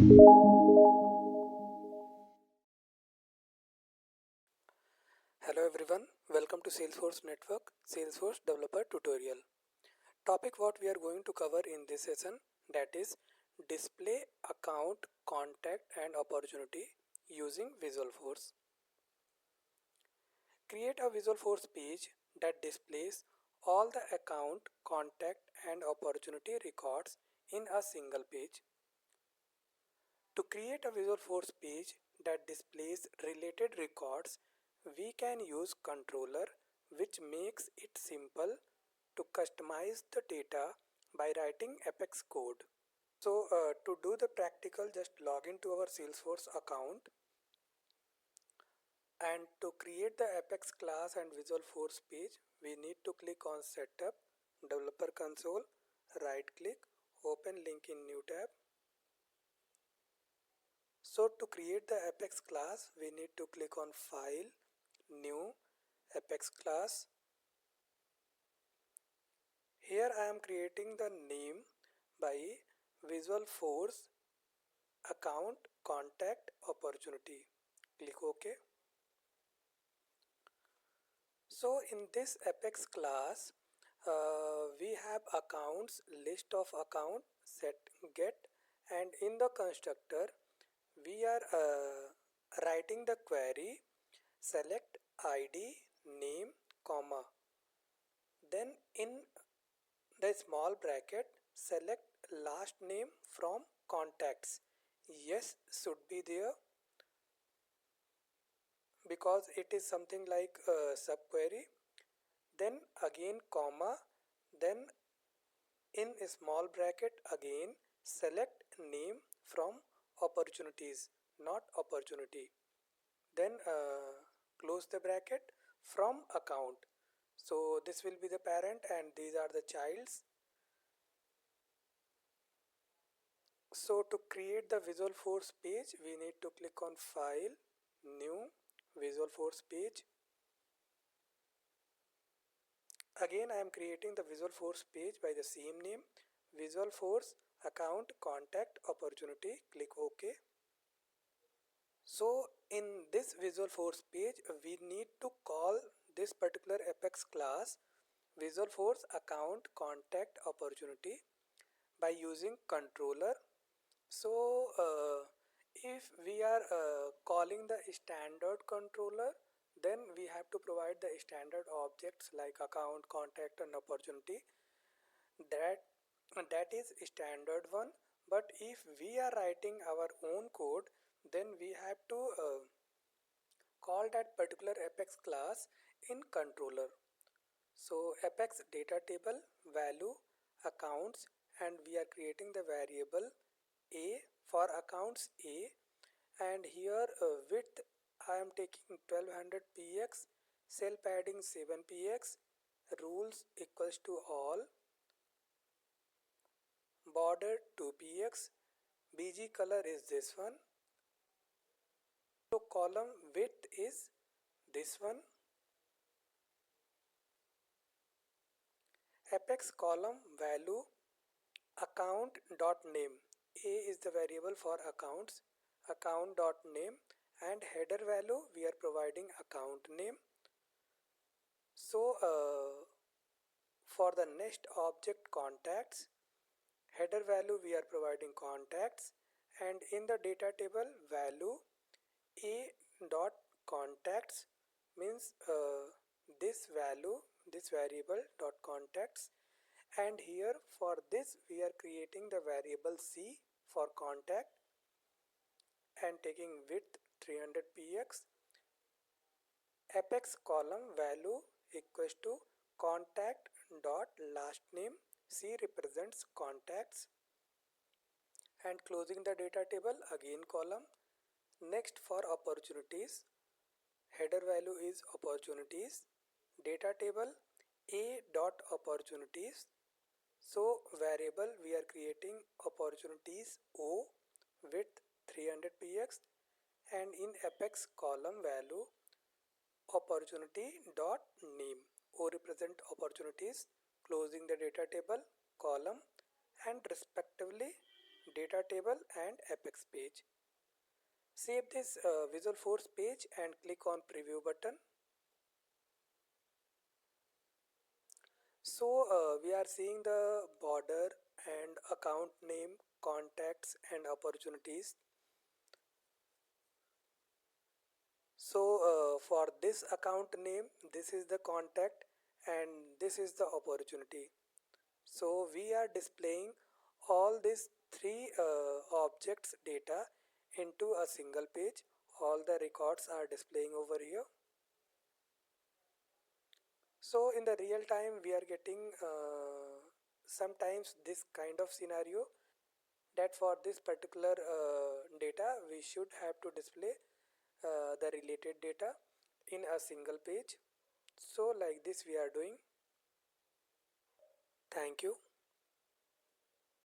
Hello everyone, welcome to Salesforce Network Salesforce Developer Tutorial. Topic what we are going to cover in this session, that is display account contact and opportunity using Visualforce. Create a Visualforce page that displays all the account, contact and opportunity records in a single page. To create a Visualforce page that displays related records, we can use controller, which makes it simple to customize the data by writing Apex code. So to do the practical, just log into our Salesforce account, and to create the Apex class and Visualforce page, we need to click on Setup, Developer Console, right click, open link in new tab. So to create the Apex class, we need to click on File, New, Apex class. Here I am creating the name by Visualforce account contact opportunity. Click OK. So in this Apex class, we have accounts, list of account, set, get, and in the constructor, we are writing the query select id name comma, then in the small bracket select last name from contacts. Yes should be there because it is something like a subquery. Then again comma, then in a small bracket again select name from opportunities, not opportunity. Then close the bracket from account. So this will be the parent and these are the childs. So to create the Visualforce page, we need to click on File, New, Visualforce page. Again I am creating the Visualforce page by the same name, Visualforce account contact opportunity. Click OK. So in this Visualforce page, we need to call this particular Apex class Visualforce account contact opportunity by using controller. So if we are calling the standard controller, then we have to provide the standard objects like account, contact and opportunity. That is standard one. But if we are writing our own code, then we have to call that particular Apex class in controller. So Apex data table value accounts, and we are creating the variable a for accounts A, and here width I am taking 1200 px, cell padding 7 px, rules equals to all, border 2 px, bg color is this one. So column width is this one. Apex column value account dot name. A is the variable for accounts, account dot name, and header value we are providing account name. So for the next object contacts, header value we are providing contacts, and in the data table value a dot contacts means this value, this variable dot contacts, and here for this we are creating the variable c for contact and taking width 300 px. Apex column value equals to contact dot last name, c represents contacts, and closing the data table again column. Next for opportunities, header value is opportunities, data table a dot opportunities. So variable we are creating opportunities o with 300 px, and in Apex column value opportunity dot name, o represent opportunities, closing the data table column, and respectively data table and Apex page. Save this Visualforce page and click on preview button. So we are seeing the border and account name, contacts and opportunities. So for this account name, this is the contact and this is the opportunity. So we are displaying all these three objects data into a single page. All the records are displaying over here. So in the real time we are getting sometimes this kind of scenario that for this particular data we should have to display the related data in a single page. So like this we are doing. Thank you.